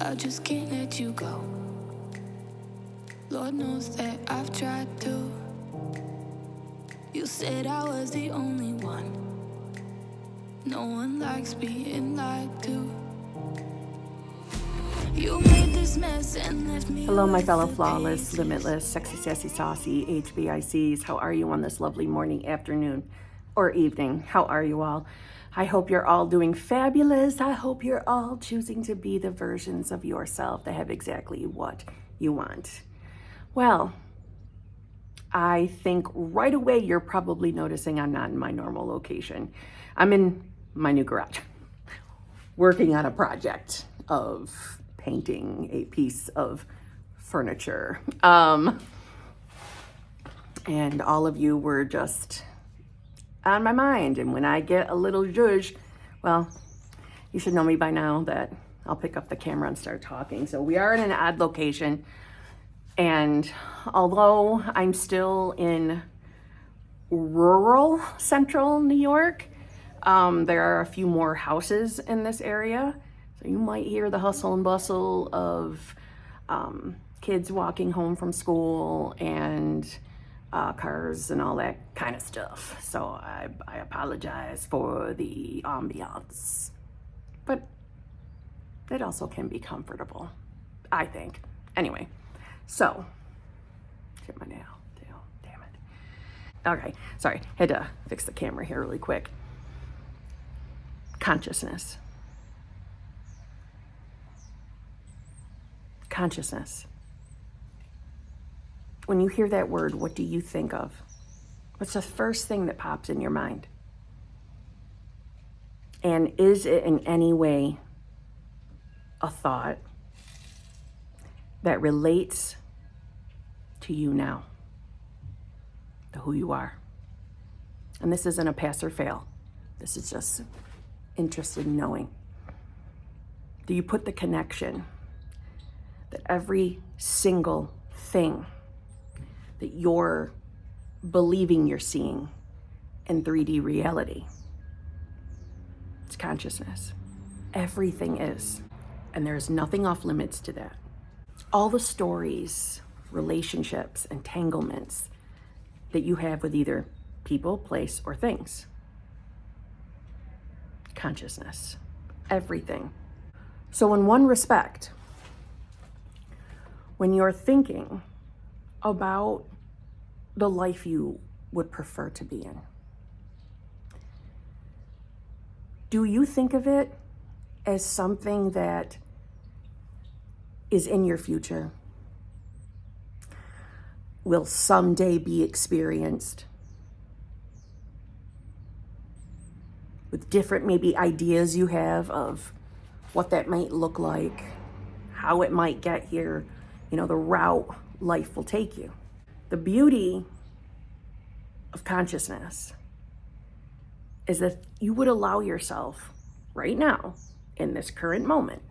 I just can't let you go. Lord knows that I've tried to. You said I was the only one. No one likes being lied to. You made this mess and left me. Hello, my fellow flawless, limitless, sexy, sassy, saucy HBICs. How are you on this lovely morning, afternoon, or evening? How are you all? I hope you're all doing fabulous. I hope you're all choosing to be the versions of yourself that have exactly what you want. Well, I think right away you're probably noticing I'm not in my normal location. I'm in my new garage, working on a project of painting a piece of furniture. And all of you were just on my mind. And when I get a little zhuzh, well, you should know me by now that I'll pick up the camera and start talking. So we are in an odd location. And although I'm still in rural central New York, there are a few more houses in this area. So you might hear the hustle and bustle of kids walking home from school and cars and all that kind of stuff. So I apologize for the ambiance. But it also can be comfortable, I think. Anyway, so, hit my nail. Damn it. Okay, sorry, had to fix the camera here really quick. Consciousness. Consciousness. When you hear that word, what do you think of? What's the first thing that pops in your mind? And is it in any way a thought that relates to you now, to who you are? And this isn't a pass or fail. This is just interested in knowing. Do you put the connection that every single thing that you're believing you're seeing in 3D reality, it's consciousness. Everything is. And there's nothing off limits to that. All the stories, relationships, entanglements that you have with either people, place, or things. Consciousness. Everything. So in one respect, when you're thinking about the life you would prefer to be in, do you think of it as something that is in your future, will someday be experienced, with different maybe ideas you have of what that might look like, how it might get here, the route life will take you? The beauty of consciousness is that you would allow yourself right now, in this current moment,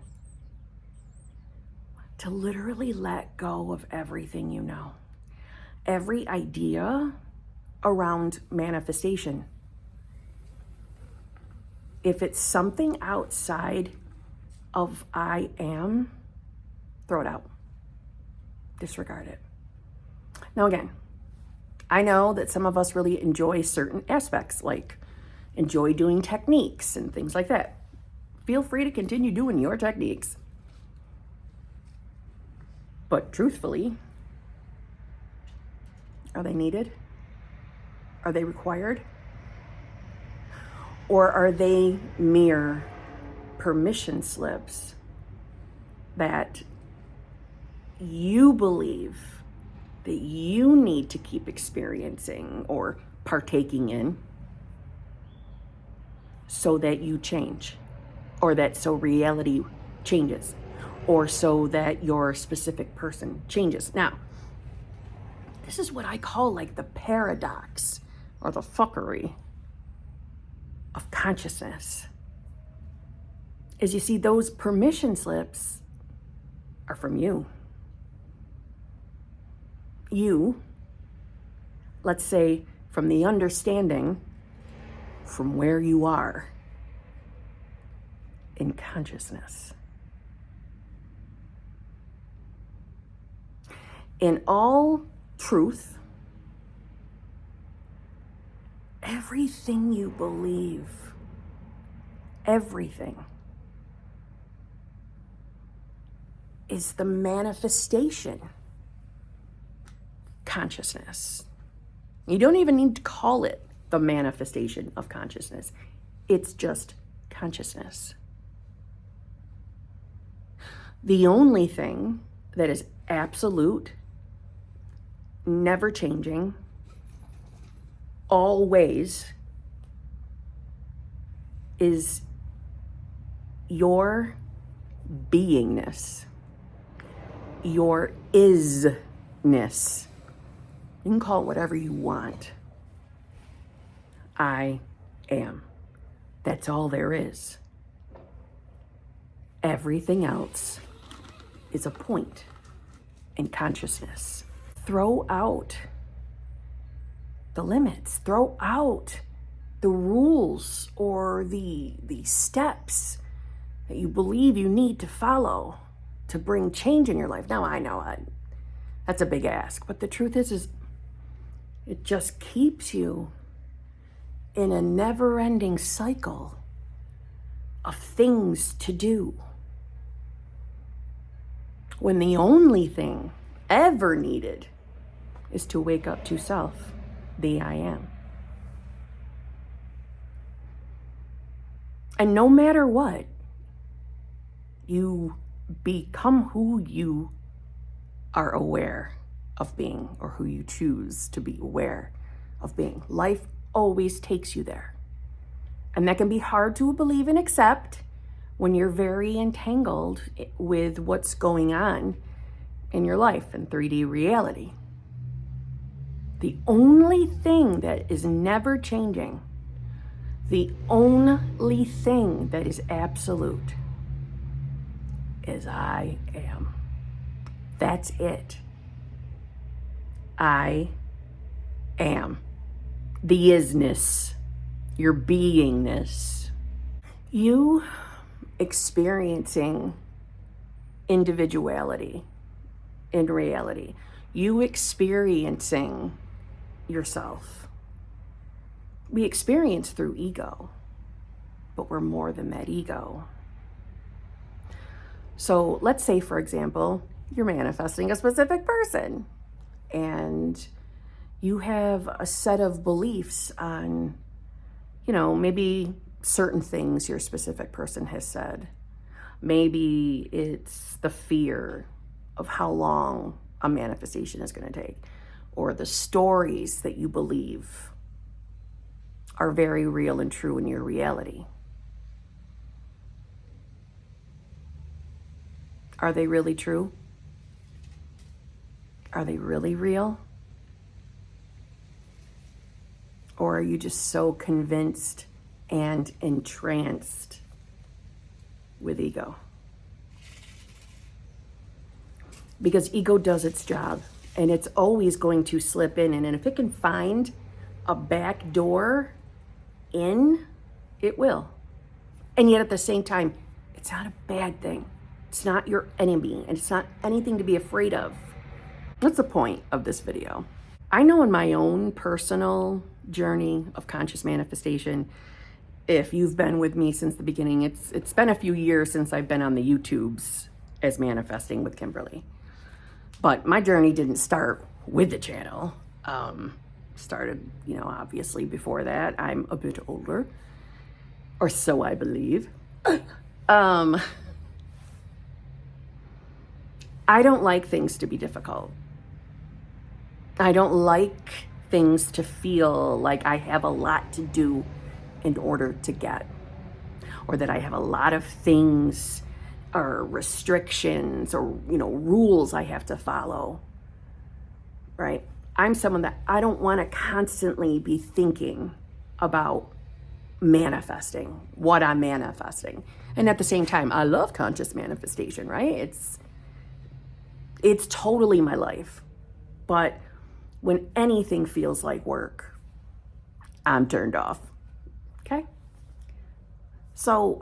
to literally let go of everything you know. Every idea around manifestation. If it's something outside of I am, throw it out. Disregard it. Now again, I know that some of us really enjoy certain aspects, like enjoy doing techniques and things like that. Feel free to continue doing your techniques. But truthfully, are they needed? Are they required? Or are they mere permission slips that you believe that you need to keep experiencing or partaking in so that you change, or that so reality changes, or so that your specific person changes? Now, this is what I call like the paradox or the fuckery of consciousness. Is, you see, those permission slips are from you. You, let's say, from the understanding from where you are in consciousness. In all truth, everything you believe, everything, is the manifestation consciousness. You don't even need to call it the manifestation of consciousness. It's just consciousness. The only thing that is absolute, never changing, always, is your beingness, your isness. You can call it whatever you want. I am. That's all there is. Everything else is a point in consciousness. Throw out the limits. Throw out the rules or the steps that you believe you need to follow to bring change in your life. Now, I know that's a big ask, but the truth is it just keeps you in a never-ending cycle of things to do, when the only thing ever needed is to wake up to self, the I am. And no matter what, you become who you are aware of being, or who you choose to be aware of being. Life always takes you there. And that can be hard to believe and accept when you're very entangled with what's going on in your life in 3D reality. The only thing that is never changing, the only thing that is absolute, is I am. That's it. I am. The isness, your beingness. You experiencing individuality in reality. You experiencing yourself. We experience through ego, but we're more than that ego. So let's say, for example, you're manifesting a specific person and you have a set of beliefs on, maybe certain things your specific person has said. Maybe it's the fear of how long a manifestation is going to take, or the stories that you believe are very real and true in your reality. Are they really true? Are they really real? Or are you just so convinced and entranced with ego? Because ego does its job, and it's always going to slip in. And if it can find a back door in, it will. And yet at the same time, it's not a bad thing. It's not your enemy, and it's not anything to be afraid of. That's the point of this video. I know in my own personal journey of conscious manifestation, if you've been with me since the beginning, it's been a few years since I've been on the YouTubes as Manifesting with Kimberly. But my journey didn't start with the channel. Started, obviously before that. I'm a bit older, or so I believe. I don't like things to be difficult. I don't like things to feel like I have a lot to do in order to get, or that I have a lot of things or restrictions or, rules I have to follow, right? I'm someone that I don't want to constantly be thinking about manifesting, what I'm manifesting. And at the same time, I love conscious manifestation, right? It's totally my life. But when anything feels like work, I'm turned off, okay? So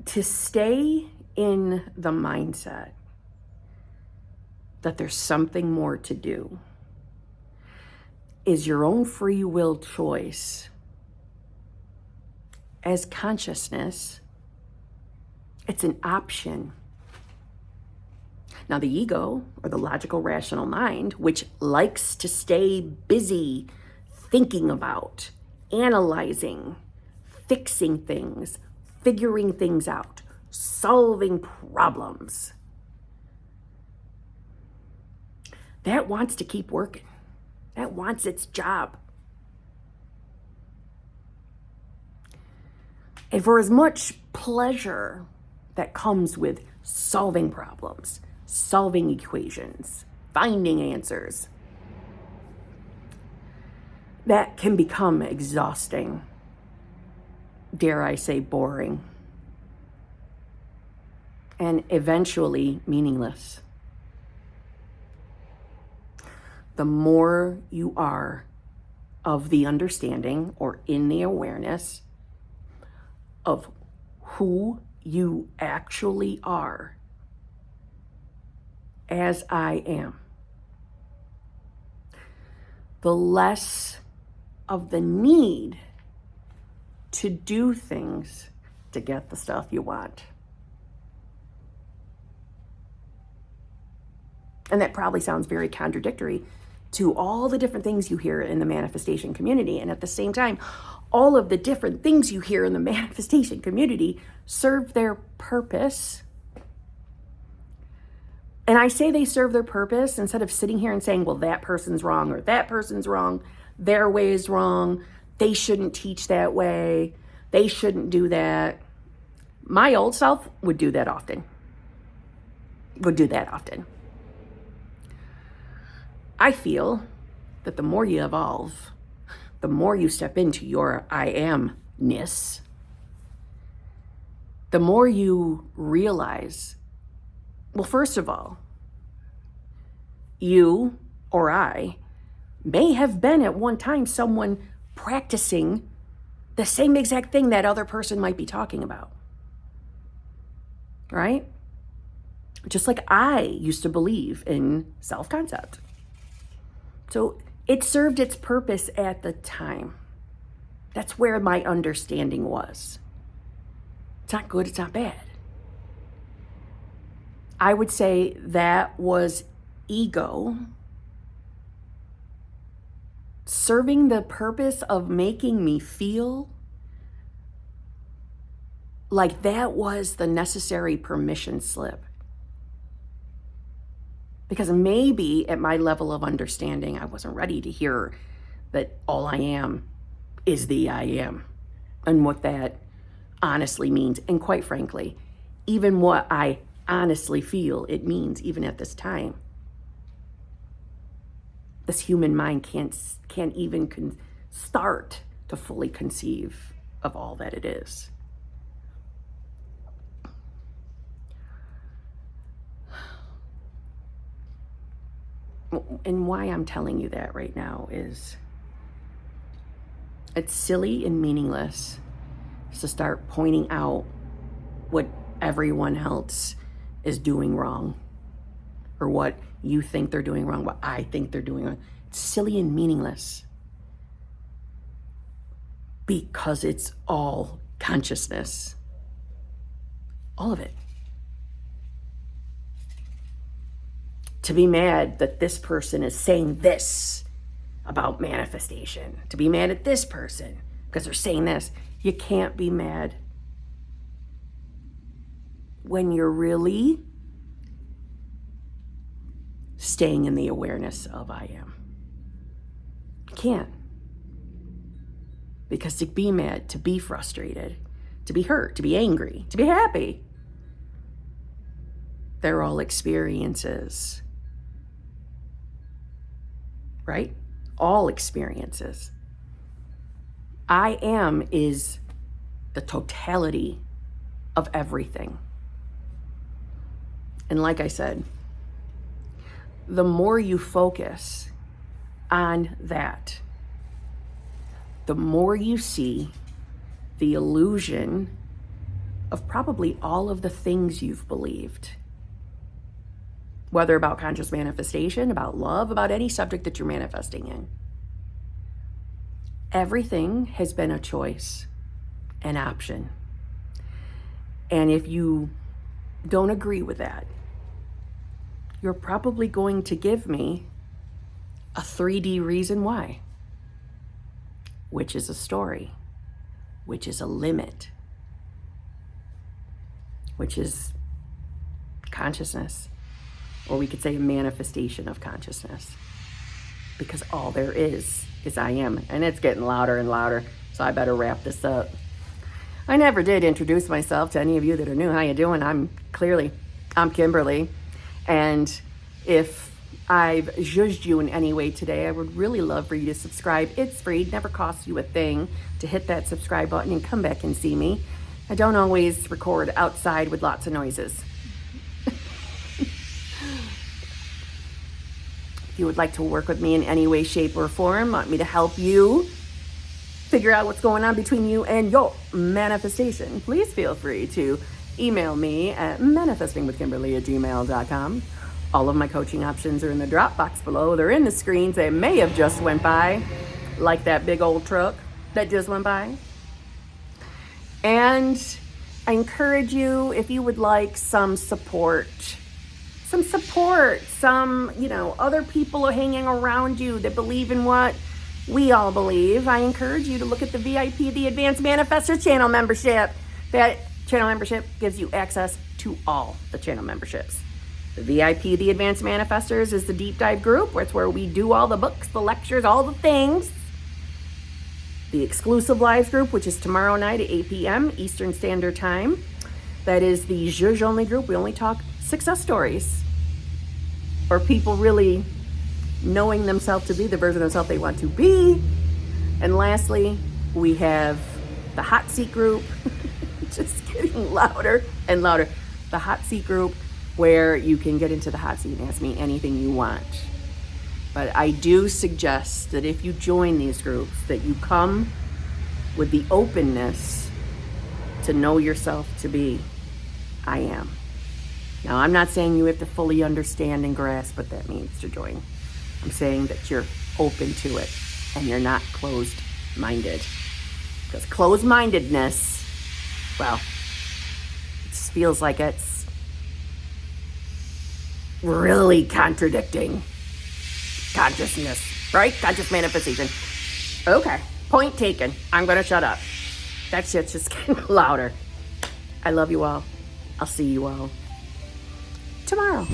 to stay in the mindset that there's something more to do is your own free will choice as consciousness. It's an option. Now, the ego, or the logical rational mind, which likes to stay busy thinking about, analyzing, fixing things, figuring things out, solving problems, that wants to keep working. That wants its job. And for as much pleasure that comes with solving problems, solving equations, finding answers, that can become exhausting, dare I say boring, and eventually meaningless. The more you are of the understanding or in the awareness of who you actually are as I am, the less of the need to do things to get the stuff you want. And that probably sounds very contradictory to all the different things you hear in the manifestation community. And at the same time, all of the different things you hear in the manifestation community serve their purpose. And I say they serve their purpose instead of sitting here and saying, well, that person's wrong or that person's wrong. Their way is wrong. They shouldn't teach that way. They shouldn't do that. My old self would do that often. I feel that the more you evolve, the more you step into your I am-ness, the more you realize, well, first of all, you or I may have been at one time someone practicing the same exact thing that other person might be talking about, right? Just like I used to believe in self-concept. So it served its purpose at the time. That's where my understanding was. It's not good, it's not bad. I would say that was ego serving the purpose of making me feel like that was the necessary permission slip. Because maybe at my level of understanding, I wasn't ready to hear that all I am is the I am, and what that honestly means. And quite frankly, even what I honestly feel it means, even at this time. This human mind can't even start to fully conceive of all that it is. And why I'm telling you that right now is it's silly and meaningless to start pointing out what everyone else is doing wrong, or what you think they're doing wrong, what I think they're doing wrong. It's silly and meaningless because it's all consciousness. All of it. To be mad that this person is saying this about manifestation, to be mad at this person because they're saying this, you can't be mad when you're really staying in the awareness of I am. You can't. Because to be mad, to be frustrated, to be hurt, to be angry, to be happy, they're all experiences. Right? All experiences. I am is the totality of everything. And like I said, the more you focus on that, the more you see the illusion of probably all of the things you've believed. whether about conscious manifestation, about love, about any subject that you're manifesting in. Everything has been a choice, an option. And if you don't agree with that, you're probably going to give me a 3D reason why, which is a story, which is a limit, which is consciousness, or we could say a manifestation of consciousness, because all there is I am, and it's getting louder and louder, so I better wrap this up. I never did introduce myself to any of you that are new. How you doing? I'm Kimberly, and if I've judged you in any way today, I would really love for you to subscribe. It's free, it never costs you a thing to hit that subscribe button and come back and see me. I don't always record outside with lots of noises. If you would like to work with me in any way, shape, or form, want me to help you figure out what's going on between you and your manifestation, please feel free to email me at manifestingwithKimberly@gmail.com. All of my coaching options are in the drop box below. They're in the screens that may have just went by, like that big old truck that just went by. And I encourage you, if you would like some support, other people are hanging around you that believe in what we all believe, I encourage you to look at the VIP, the Advanced Manifestor channel membership. That channel membership gives you access to all the channel memberships. The VIP, the Advanced Manifestors, is the deep dive group, where it's where we do all the books, the lectures, all the things. The exclusive lives group, which is tomorrow night at 8 p.m. Eastern Standard Time. That is the Zhuzh only group. We only talk success stories, or people really knowing themselves to be the version of themselves they want to be. And lastly, we have the hot seat group, just getting louder and louder. The hot seat group, where you can get into the hot seat and ask me anything you want. But I do suggest that if you join these groups, that you come with the openness to know yourself to be, I am. Now, I'm not saying you have to fully understand and grasp what that means to join. I'm saying that you're open to it and you're not closed-minded. Because closed-mindedness, well, it just feels like it's really contradicting consciousness, right? Conscious manifestation. Okay, point taken. I'm going to shut up. That shit's just getting louder. I love you all. I'll see you all tomorrow.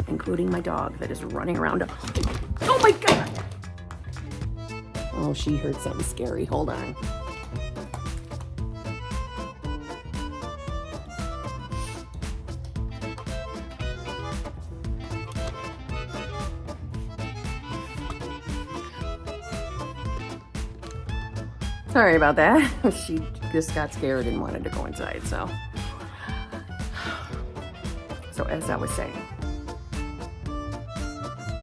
Including my dog that is running around. Oh my God! Oh, she heard something scary. Hold on. Sorry about that. She just got scared and wanted to go inside, so as I was saying.